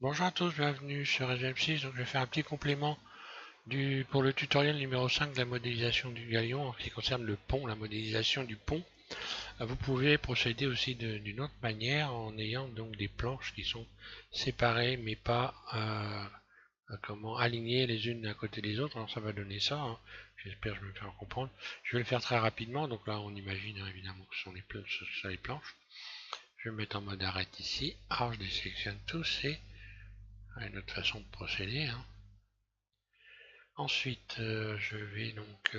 Bonjour à tous, bienvenue sur SVM6. Donc je vais faire un petit complément pour le tutoriel numéro 5 de la modélisation du galion en ce qui concerne le pont, la modélisation du pont. Vous pouvez procéder aussi d'une autre manière en ayant donc des planches qui sont séparées mais pas alignées les unes à côté des autres. Alors ça va donner ça, hein. J'espère que je vais me faire comprendre. Je vais le faire très rapidement, donc là on imagine évidemment que ce sont les planches. Je vais me mettre en mode arrête ici. Alors je les sélectionne tous et une autre façon de procéder, hein. Ensuite, je vais donc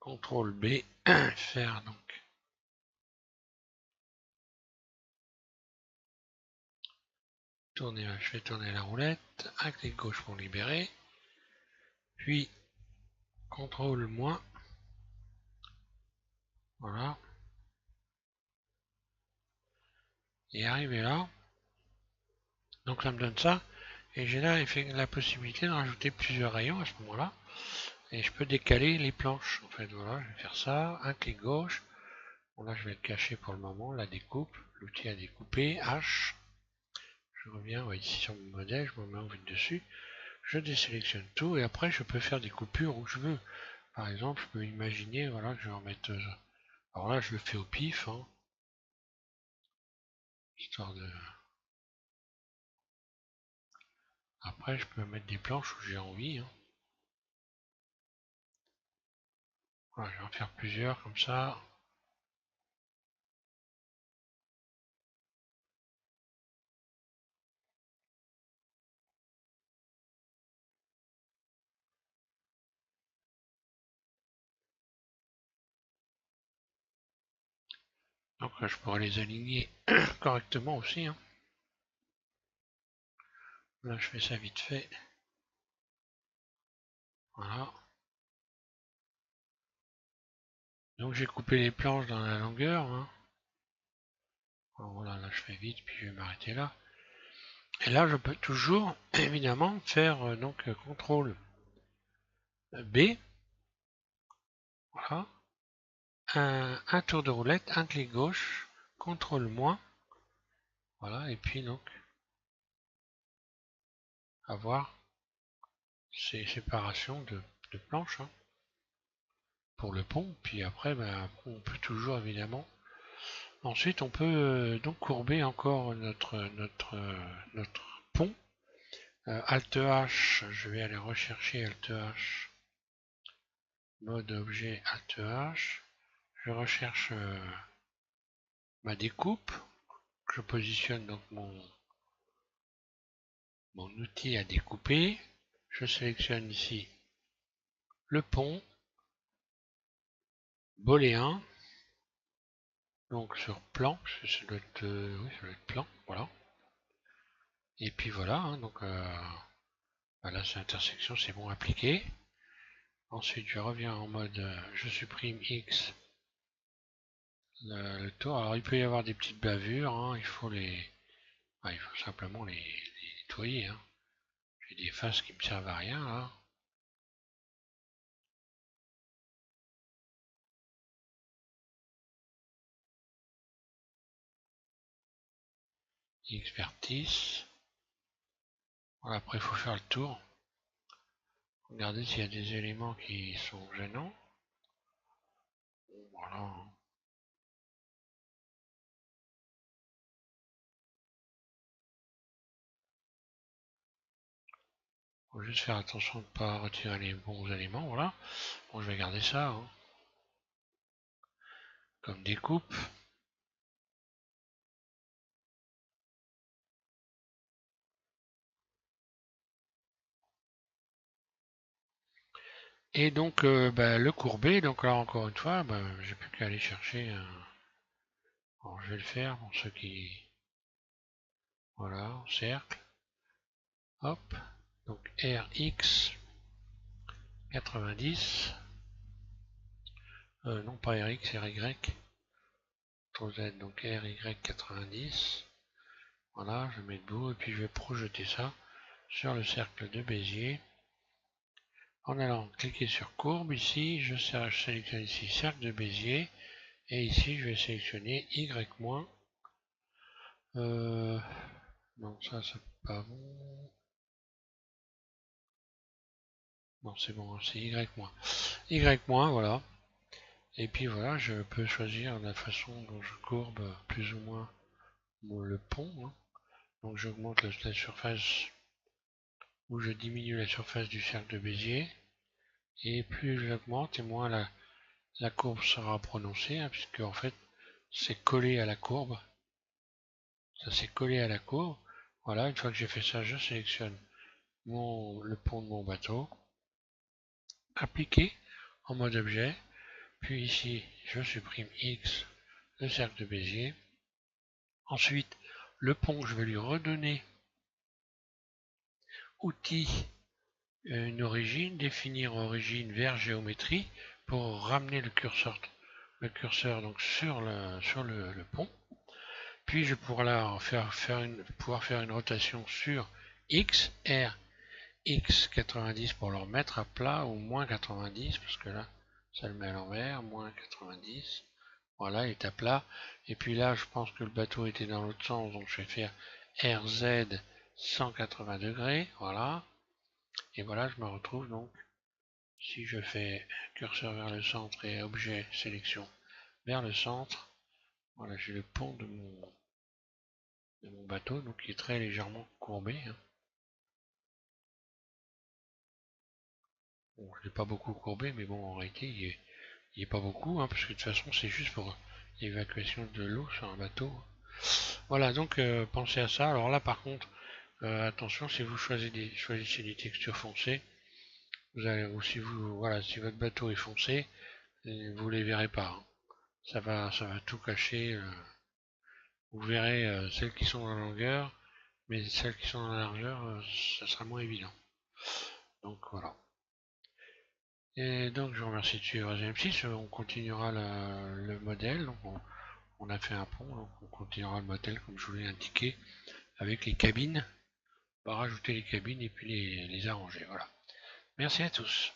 CTRL B, faire donc tourner, je fais tourner la roulette, un clic gauche pour libérer, puis CTRL moins, voilà, et arrivé là, donc ça me donne ça, et j'ai là la possibilité de rajouter plusieurs rayons à ce moment-là, et je peux décaler les planches, en fait, voilà, je vais faire ça, un clic gauche, bon là je vais le cacher pour le moment, la découpe, l'outil à découper, H, je reviens ici sur mon modèle, je me mets en vue dessus, je désélectionne tout et après je peux faire des coupures où je veux. Par exemple, je peux imaginer voilà, que je vais en mettre. Alors là, je le fais au pif, hein, histoire de. Après, je peux mettre des planches où j'ai envie, hein. Voilà, je vais en faire plusieurs comme ça. Donc là, je pourrais les aligner correctement aussi, hein. Là, je fais ça vite fait. Voilà. Donc j'ai coupé les planches dans la longueur, hein. Alors, voilà, là je fais vite, puis je vais m'arrêter là. Et là, je peux toujours, évidemment, faire donc CTRL B. Voilà. Un tour de roulette, un clic gauche, CTRL moins, voilà, et puis donc avoir ces séparations de planches, hein, pour le pont. Puis après, ben, on peut toujours évidemment. Ensuite, on peut donc courber encore notre pont. Alt H, je vais aller rechercher Alt H, mode objet Alt H. Je recherche ma découpe. Je positionne donc mon outil à découper. Je sélectionne ici le pont booléen, donc sur plan, ça doit être, oui, ça doit être plan, voilà. Et puis voilà, hein, donc voilà, c'est intersection, c'est bon, appliqué. Ensuite, je reviens en mode, je supprime X, le tour. Alors, il peut y avoir des petites bavures, hein, il faut simplement les nettoyer, hein. J'ai des faces qui me servent à rien, là. Expertise. Voilà, après, il faut faire le tour. Regardez s'il y a des éléments qui sont gênants. Voilà. Faut juste faire attention de ne pas retirer les bons éléments, voilà. Bon, je vais garder ça, hein, comme découpe. Et donc bah, le courbé, donc là encore une fois, bah, j'ai plus qu'à aller chercher un. Alors je vais le faire pour ceux qui. Voilà, cercle. Hop. Donc RX 90. Non pas RX, RY. Z, donc RY 90. Voilà, je mets debout et puis je vais projeter ça sur le cercle de Bézier. En allant cliquer sur courbe ici, je sélectionne ici cercle de Bézier et ici je vais sélectionner Y-. Non, ça c'est pas bon. Non, c'est bon, c'est Y-. Y-, voilà. Et puis voilà, je peux choisir la façon dont je courbe plus ou moins le pont, hein. Donc j'augmente la surface ou je diminue la surface du cercle de Bézier. Et plus j'augmente, et moins la courbe sera prononcée, hein, puisque en fait c'est collé à la courbe. Ça s'est collé à la courbe. Voilà, une fois que j'ai fait ça, je sélectionne le pont de mon bateau. Appliquer en mode objet. Puis ici, je supprime X, le cercle de Bézier. Ensuite, le pont, je vais lui redonner outil, une origine, définir origine vers géométrie pour ramener le curseur donc sur le pont. Puis je pourrai pouvoir faire une rotation sur X, R, X 90 pour le remettre à plat ou moins 90 parce que là ça le met à l'envers, moins 90. Voilà, il est à plat. Et puis là, je pense que le bateau était dans l'autre sens, donc je vais faire RZ 180 degrés. Voilà. Et voilà, je me retrouve donc, si je fais curseur vers le centre et objet sélection vers le centre, voilà, j'ai le pont de mon bateau, donc qui est très légèrement courbé, hein. Bon, je l'ai pas beaucoup courbé, mais bon, en réalité, il est pas beaucoup, hein, parce que de toute façon, c'est juste pour l'évacuation de l'eau sur un bateau. Voilà, donc pensez à ça. Alors là, par contre, attention, si vous choisissez des textures foncées, ou si voilà, si votre bateau est foncé, vous les verrez pas, hein. Ça va tout cacher. Vous verrez celles qui sont dans la longueur, mais celles qui sont dans la largeur, ça sera moins évident. Donc voilà. Et donc je vous remercie de suivre GM6. On continuera le modèle. Donc on a fait un pont, donc on continuera le modèle comme je vous l'ai indiqué avec les cabines. On va rajouter les cabines et puis les arranger. Voilà. Merci à tous.